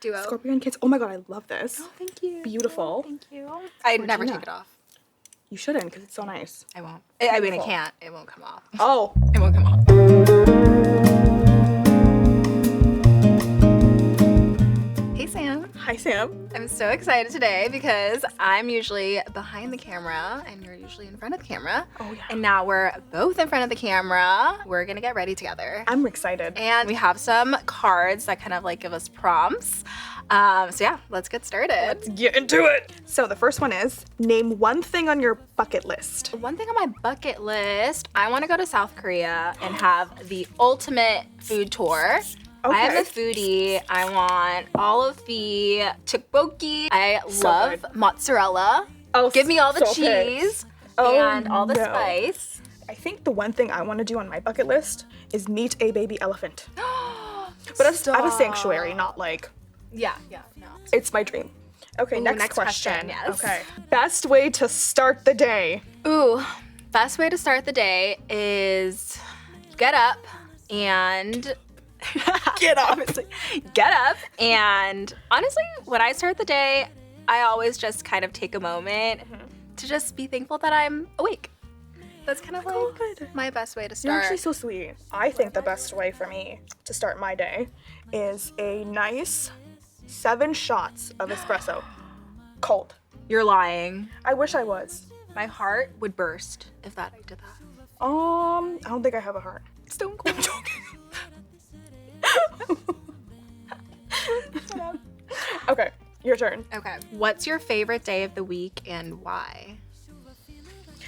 duo. Scorpion Kids. Oh my god, I love this. Oh, thank you. Beautiful. Thank you. I never take it off. You shouldn't, because it's so nice. I won't. I mean, I can't. It won't come off. Oh. It won't come off. Hey, Sam. Hi, Sam. I'm so excited today because I'm usually behind the camera and you're usually in front of the camera. Oh, yeah. And now we're both in front of the camera. We're gonna get ready together. I'm excited. And we have some cards that kind of like give us prompts. So yeah, let's get started. Let's get into it. So the first one is, name one thing on your bucket list. One thing on my bucket list, I want to go to South Korea and have the ultimate food tour. Okay. I am a foodie. I want all of the tteokbokki. I So love good. mozzarella. Oh, Give me all the so good. cheese Oh, and all the no. spice. I think the one thing I want to do on my bucket list is meet a baby elephant. But at a sanctuary, not like, Yeah, no. it's my dream. Okay, Ooh, next question. yes. Okay. Best way to start the day. Ooh, best way to start the day is get up and Get up. get up and honestly, when I start the day, I always just kind of take a moment to just be thankful that I'm awake. That's kind of like God. my best way to You're start. actually so sweet. I think the best way for me to start my day is a nice 7 shots of espresso. Cold. You're lying. I wish I was. My heart would burst if I did that. I don't think I have a heart. Stone cold. I'm joking. Okay, your turn. Okay. What's your favorite day of the week and why?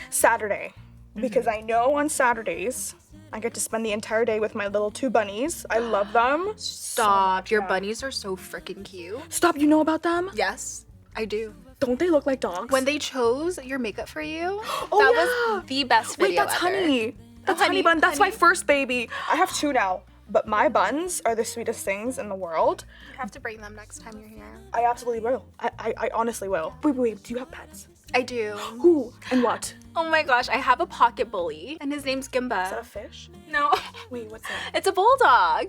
Saturday. Because I know on Saturdays I get to spend the entire day with my little 2 bunnies. I love them. Stop. Your yeah. bunnies are so freaking cute. Stop, you know about them? Yes, I do. Don't they look like dogs? When they chose your makeup for you, Oh, that yeah. was the best video Wait, that's ever. Honey. That's Honey, Honey Bun. That's my Honey. first baby. I have 2 now. But my buns are the sweetest things in the world. You have to bring them next time you're here. I absolutely will. I honestly will. Wait, do you have pets? I do. Who and what? Oh my gosh, I have a pocket bully, and his name's Is that a Gimba. fish? No, Wait, what's that? it's a bulldog.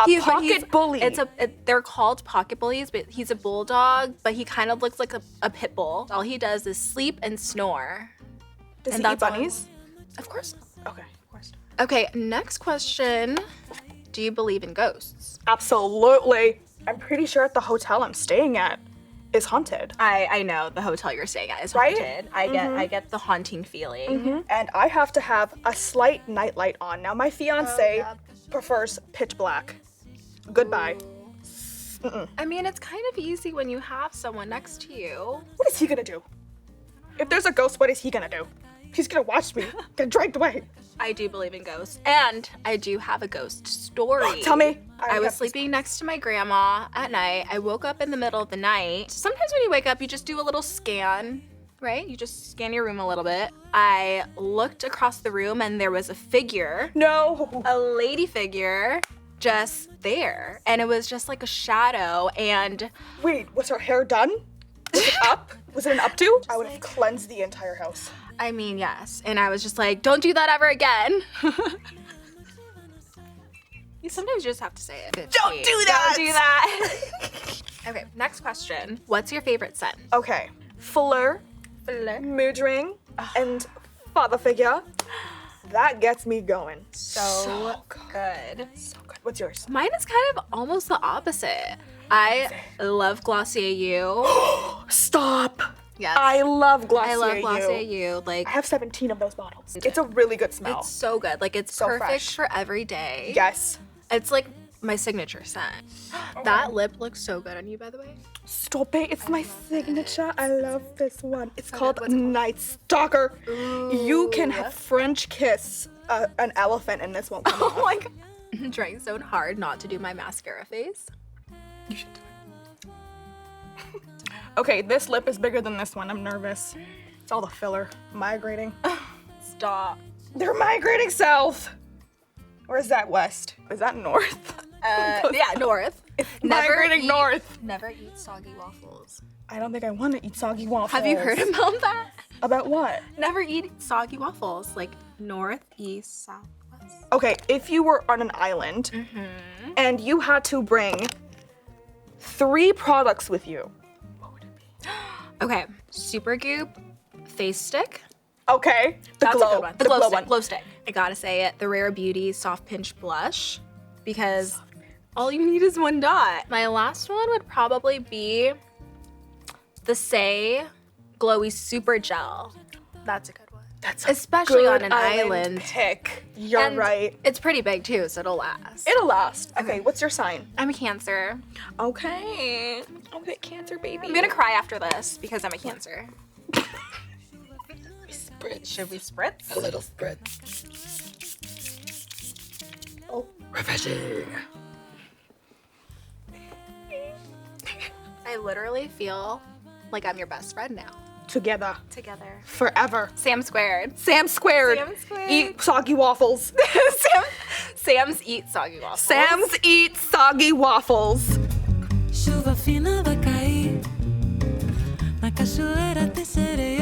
A pocket bully. They're called pocket bullies, but he's a bulldog, but he kind of looks like a pit bull. All he does is sleep and snore. Does and he eat that's all- bunnies? Of course. Okay, of course. Okay, next question. Do you believe in ghosts? Absolutely. I'm pretty sure at the hotel I'm staying at is haunted. I know the hotel you're staying at is Right? haunted. I get the haunting feeling. And I have to have a slight nightlight on. Now my fiance yeah. prefers pitch black. Goodbye. I mean, it's kind of easy when you have someone next to you. What is he gonna do? If there's a ghost, what is he gonna do? He's gonna watch me get dragged away. I do believe in ghosts, and I do have a ghost story. Tell me. I was sleeping next to my grandma at night. I woke up in the middle of the night. Sometimes when you wake up, you just do a little scan, right? You just scan your room a little bit. I looked across the room and there was a figure, No. a lady figure, just there. And it was just like a shadow, and Wait, was her hair done? Was it up? Was it an updo? I would have cleansed the entire house. I mean, yes. And I was just like, don't do that ever again. Sometimes you just have to say it. Don't do that! Don't do that. Okay, next question. What's your favorite scent? Okay. Fleur, mood ring, and father figure. That gets me going. So good. So good. What's yours? Mine is kind of almost the opposite. I love Glossier You. Stop. Yes. I love Glossier I love You. Glossier You. Like, I have 17 of those bottles. It's a really good smell. it's so good. Like, it's So perfect fresh. for every day. Yes. It's like my signature scent. That lip looks so good on you, by the way. Stop it. It's my signature. I love this one. It's called What's it called? Night Stalker. You can have French kiss an elephant and this won't come off. Oh my god. I'm trying so hard not to do my mascara face. You should do it. Okay, this lip is bigger than this one. I'm nervous. It's all the filler. Migrating. Stop. They're migrating south. Or is that west? Is that north? Yeah, north. Migrating north. Never eat soggy waffles. I don't think I want to eat soggy waffles. Have you heard about that? About what? Never eat soggy waffles. Like north, east, south, west. Okay, if you were on an island and you had to bring 3 products with you, what would it be? Okay, Supergoop face stick. Okay, the That's glow, a good one. the glow glow stick, one. glow stick. I gotta say it, the Rare Beauty Soft Pinch Blush, because all you need is 1 dot. My last one would probably be the Say Glowy Super Gel. That's a good one. That's a Especially good on an island. pick. You're And right. It's pretty big too, so it'll last. It'll last. Okay, what's your sign? I'm a Cancer. Okay. Okay, Cancer baby. I'm gonna cry after this because I'm a Cancer. Spritz. Should we spritz? A little spritz. Oh, refreshing. I literally feel like I'm your best friend now. Together. Together. Forever. Sam squared. Sam squared. Sam squared. Eat soggy waffles. Sam's eat soggy waffles. Sam's eat soggy waffles. Chuva fina vai cair na cachoeira tem sereia.